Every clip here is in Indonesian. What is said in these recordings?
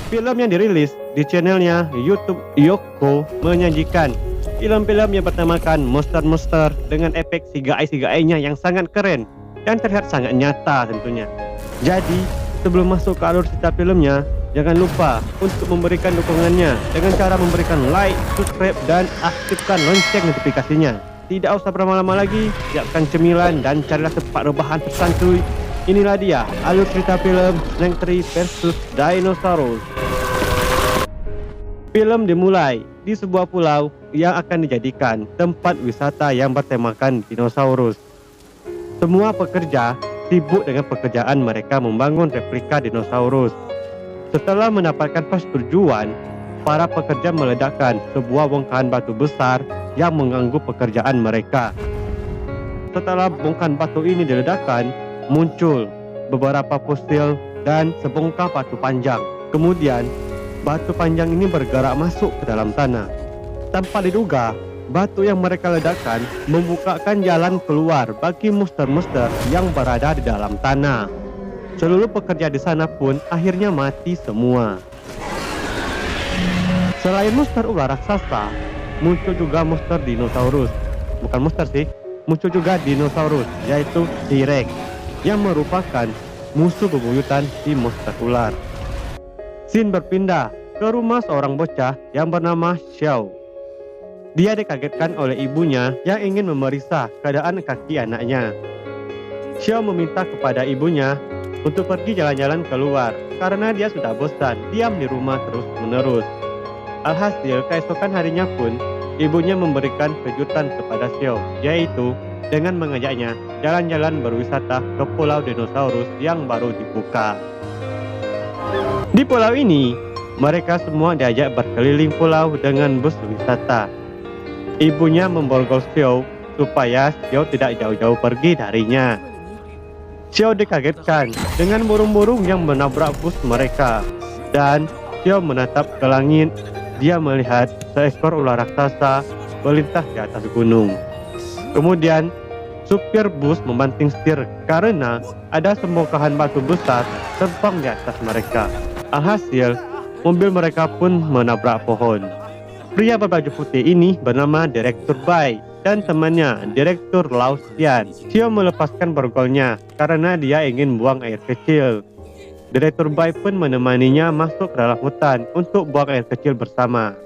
Film yang dirilis di channelnya YouTube Yoko menyajikan film-film yang bertemakan monster-monster dengan efek CGI-nya yang sangat keren dan terlihat sangat nyata tentunya. Jadi, sebelum masuk ke alur cerita filmnya, jangan lupa untuk memberikan dukungannya dengan cara memberikan like, subscribe, dan aktifkan lonceng notifikasinya. Tidak usah berlama-lama lagi, siapkan cemilan dan carilah tempat rebahan tersantuy. Inilah dia alur cerita film Snake Tree vs Dinosaurus. Film dimulai di sebuah pulau yang akan dijadikan tempat wisata yang bertemakan dinosaurus. Semua pekerja sibuk dengan pekerjaan mereka membangun replika dinosaurus. Setelah mendapatkan persetujuan, para pekerja meledakkan sebuah bongkahan batu besar yang mengganggu pekerjaan mereka. Setelah bongkahan batu ini diledakkan, muncul beberapa fosil dan sebongkah batu panjang. Kemudian, batu panjang ini bergerak masuk ke dalam tanah. Tanpa diduga, batu yang mereka ledakkan membukakan jalan keluar bagi monster-monster yang berada di dalam tanah. Seluruh pekerja di sana pun akhirnya mati semua. Selain monster ular raksasa, muncul juga monster dinosaurus. Bukan monster sih, muncul juga dinosaurus, yaitu T-Rex, yang merupakan musuh bebuyutan si monster ular. Scene berpindah ke rumah seorang bocah yang bernama Xiao. Dia dikagetkan oleh ibunya yang ingin memeriksa keadaan kaki anaknya. Xiao meminta kepada ibunya untuk pergi jalan-jalan keluar karena dia sudah bosan diam di rumah terus-menerus. Alhasil, keesokan harinya pun ibunya memberikan kejutan kepada Xiao, yaitu dengan mengajaknya jalan-jalan berwisata ke pulau dinosaurus yang baru dibuka. Di pulau ini, mereka semua diajak berkeliling pulau dengan bus wisata. Ibunya memborgol Xiao supaya Xiao tidak jauh-jauh pergi darinya. Xiao dikagetkan dengan burung-burung yang menabrak bus mereka, dan Xiao menatap ke langit. Dia melihat seekor ular raksasa melintas di atas gunung. Kemudian, supir bus membanting setir karena ada sebongkahan batu besar terbang di atas mereka. Alhasil, mobil mereka pun menabrak pohon. Pria berbaju putih ini bernama Direktur Bai dan temannya Direktur Lausian. Xiao melepaskan borgolnya karena dia ingin buang air kecil. Direktur Bai pun menemaninya masuk ke dalam hutan untuk buang air kecil bersama.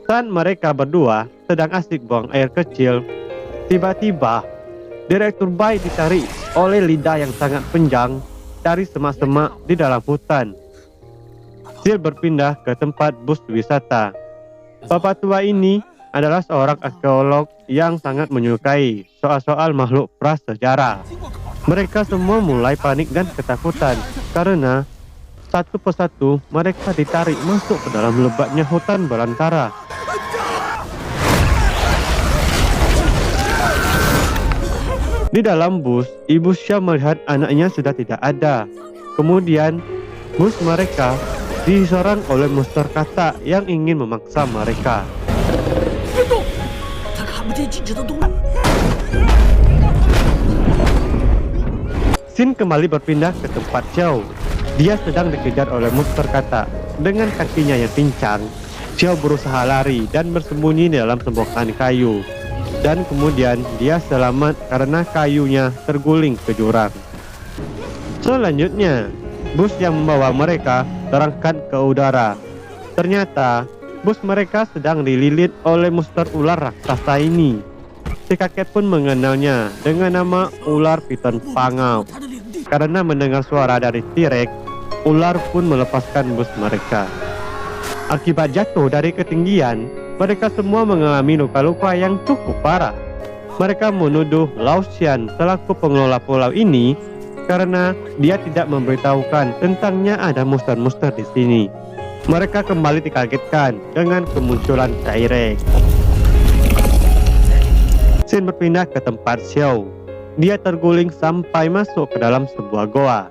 Saat mereka berdua sedang asik buang air kecil, tiba-tiba Direktur Bai ditarik oleh lidah yang sangat panjang dari semak-semak di dalam hutan. Sil berpindah ke tempat bus wisata. Bapak tua ini adalah seorang arkeolog yang sangat menyukai soal-soal makhluk prasejarah. Mereka semua mulai panik dan ketakutan karena satu persatu mereka ditarik masuk ke dalam lebatnya hutan belantara. Di dalam bus, ibu Xiao melihat anaknya sudah tidak ada. Kemudian, bus mereka diserang oleh monster katak yang ingin memaksa mereka. Scene kembali berpindah ke tempat Xiao. Dia sedang dikejar oleh monster katak. Dengan kakinya yang pincang, Xiao berusaha lari dan bersembunyi di dalam sebongkahan kayu. Dan kemudian dia selamat karena kayunya terguling ke jurang. Selanjutnya, bus yang membawa mereka terangkat ke udara. Ternyata bus mereka sedang dililit oleh monster ular raksasa ini. Si kakek pun mengenalnya dengan nama ular piton pangau. Karena mendengar suara dari T-Rex, ular pun melepaskan bus mereka. Akibat jatuh dari ketinggian, mereka semua mengalami luka-luka yang cukup parah. Mereka menuduh Lausian selaku pengelola pulau ini karena dia tidak memberitahukan tentangnya ada monster-monster di sini. Mereka kembali dikagetkan dengan kemunculan T-Rex. Scene berpindah ke tempat Xiao. Dia terguling sampai masuk ke dalam sebuah goa.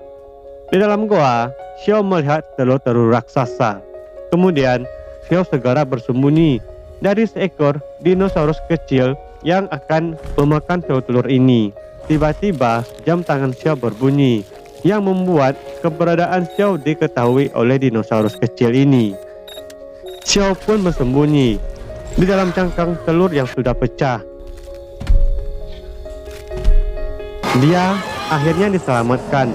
Di dalam goa, Xiao melihat telur-telur raksasa. Kemudian, Xiao segera bersembunyi dari seekor dinosaurus kecil yang akan memakan telur-telur ini. Tiba-tiba, jam tangan Xiao berbunyi. yang membuat keberadaan Xiao diketahui oleh dinosaurus kecil ini. Xiao pun bersembunyi di dalam cangkang telur yang sudah pecah. Dia akhirnya diselamatkan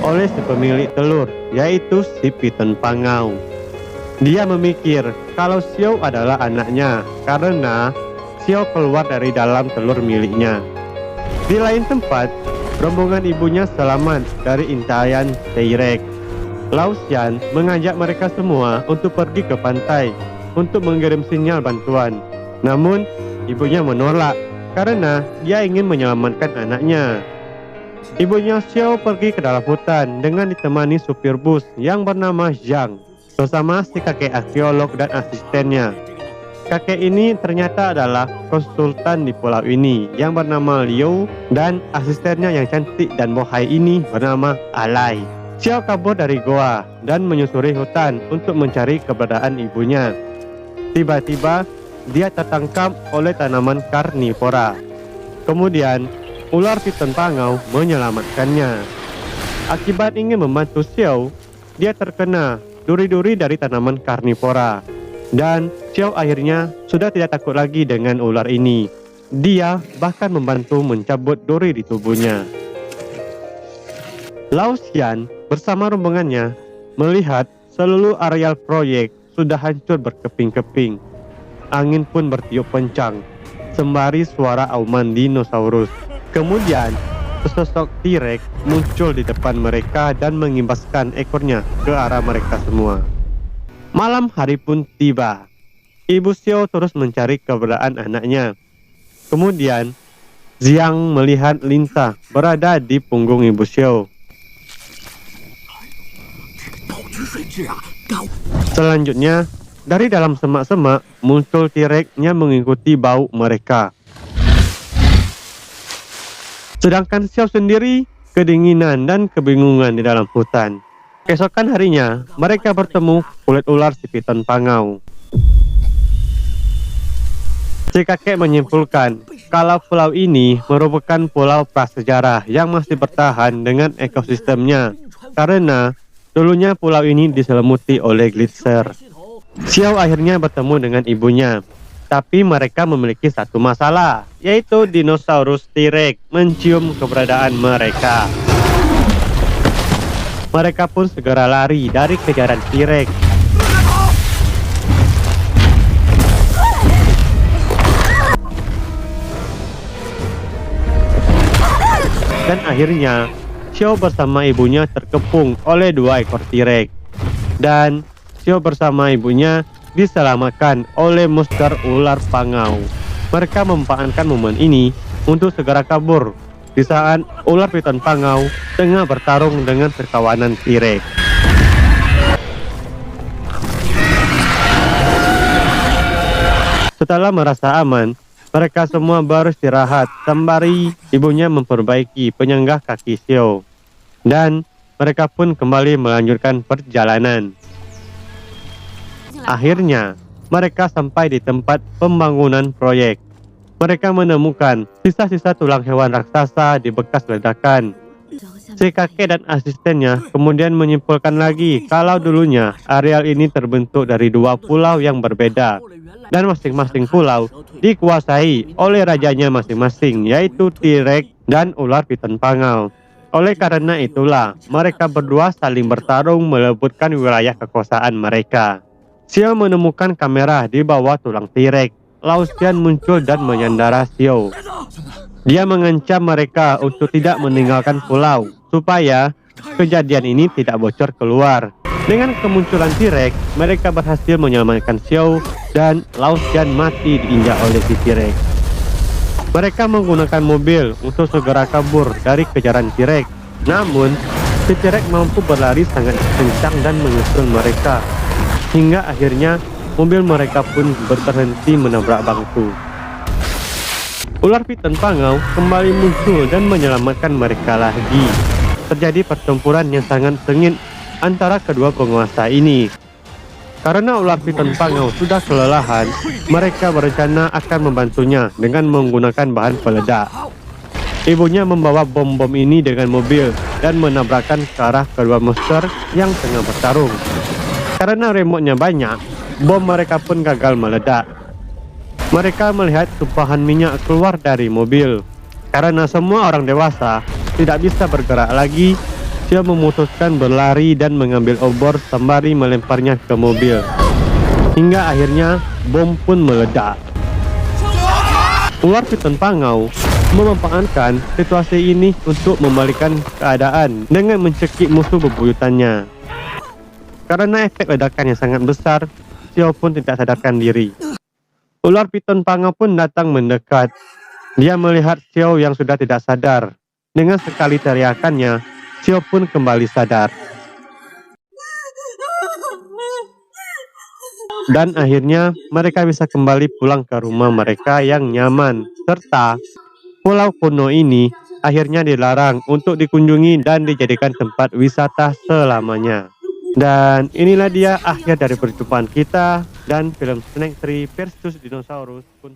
oleh si pemilik telur, yaitu si Piton Pangau. Dia memikir kalau Xiao adalah anaknya karena Xiao keluar dari dalam telur miliknya. Di lain tempat, rombongan ibunya selamat dari intaian T-Rex. Lao Xian mengajak mereka semua untuk pergi ke pantai untuk mengirim sinyal bantuan. Namun, ibunya menolak karena dia ingin menyelamatkan anaknya. Ibunya Xiao pergi ke dalam hutan dengan ditemani supir bus yang bernama Zhang bersama si kakek arkeolog dan asistennya. Kakek ini ternyata adalah konsultan di pulau ini yang bernama Liu, dan asistennya yang cantik dan bohai ini bernama Alai. Xiao kabur dari goa dan menyusuri hutan untuk mencari keberadaan ibunya. Tiba-tiba dia tertangkap oleh tanaman karnivora. Kemudian ular piton pangau menyelamatkannya. Akibat ingin membantu Xiao, dia terkena duri-duri dari tanaman karnivora. Dan Xiao akhirnya sudah tidak takut lagi dengan ular ini. Dia bahkan membantu mencabut duri di tubuhnya. Lao Xian bersama rombongannya melihat seluruh areal proyek sudah hancur berkeping-keping. Angin pun bertiup kencang, sembari suara auman dinosaurus. Kemudian sesosok T-Rex muncul di depan mereka dan mengimbaskan ekornya ke arah mereka semua. Malam hari pun tiba. Ibu Xiao terus mencari keberadaan anaknya. Kemudian Zhang melihat Linta berada di punggung ibu Xiao. Selanjutnya, dari dalam semak-semak muncul T-Rex yang mengikuti bau mereka. Sedangkan Xiao sendiri kedinginan dan kebingungan di dalam hutan. Keesokan harinya, mereka bertemu kulit ular si Piton Pangau. Si kakek menyimpulkan kalau pulau ini merupakan pulau prasejarah yang masih bertahan dengan ekosistemnya, karena dulunya pulau ini diselimuti oleh gletser. Xiao akhirnya bertemu dengan ibunya, tapi mereka memiliki satu masalah, yaitu dinosaurus T-Rex mencium keberadaan mereka. Mereka pun segera lari dari kejaran T-Rex. Dan akhirnya, Xiao bersama ibunya terkepung oleh 2 ekor T-Rex. Dan Xiao bersama ibunya diselamatkan oleh monster ular pangau. Mereka memanfaatkan momen ini untuk segera kabur di saat ular piton pangau tengah bertarung dengan sekawanan T-Rex. Setelah merasa aman, mereka semua beristirahat sembari ibunya memperbaiki penyenggah kaki Xiao. Dan mereka pun kembali melanjutkan perjalanan. Akhirnya, mereka sampai di tempat pembangunan proyek. Mereka menemukan sisa-sisa tulang hewan raksasa di bekas ledakan. Si kakek dan asistennya kemudian menyimpulkan lagi kalau dulunya areal ini terbentuk dari 2 pulau yang berbeda. Dan masing-masing pulau dikuasai oleh rajanya masing-masing, yaitu T-Rex dan ular piton pangau. Oleh karena itulah, mereka berdua saling bertarung merebutkan wilayah kekuasaan mereka. Xiao menemukan kamera di bawah tulang T-Rex. Lao Xian muncul dan menyandara Xiao. Dia mengancam mereka untuk tidak meninggalkan pulau, supaya kejadian ini tidak bocor keluar. Dengan kemunculan T-Rex, mereka berhasil menyelamatkan Xiao dan Lao Xian mati diinjak oleh si T-Rex. Mereka menggunakan mobil untuk segera kabur dari kejaran T-Rex. Namun, si T-Rex mampu berlari sangat kencang dan menyusul mereka. Hingga akhirnya mobil mereka pun berhenti menabrak bangku. Ular piton pangau kembali muncul dan menyelamatkan mereka lagi. Terjadi pertempuran yang sangat sengit antara kedua penguasa ini. Karena ular piton pangau sudah kelelahan, mereka berencana akan membantunya dengan menggunakan bahan peledak. Ibunya membawa bom-bom ini dengan mobil dan menabrakkan ke arah kedua monster yang tengah bertarung. Karena remote-nya banyak, bom mereka pun gagal meledak. Mereka melihat tumpahan minyak keluar dari mobil. Karena semua orang dewasa tidak bisa bergerak lagi, Xiao memutuskan berlari dan mengambil obor sembari melemparnya ke mobil. Hingga akhirnya bom pun meledak. Ular piton pangau memanfaatkan situasi ini untuk membalikkan keadaan dengan mencekik musuh bebuyutannya. Karena efek ledakan yang sangat besar, Xiao pun tidak sadarkan diri. Ular piton pangau pun datang mendekat. Dia melihat Xiao yang sudah tidak sadar. Dengan sekali teriakannya, Xiao pun kembali sadar. Dan akhirnya mereka bisa kembali pulang ke rumah mereka yang nyaman. Serta pulau kuno ini akhirnya dilarang untuk dikunjungi dan dijadikan tempat wisata selamanya. Dan inilah dia akhir dari perjumpaan kita dan film Snake 3 versus Dinosaurus pun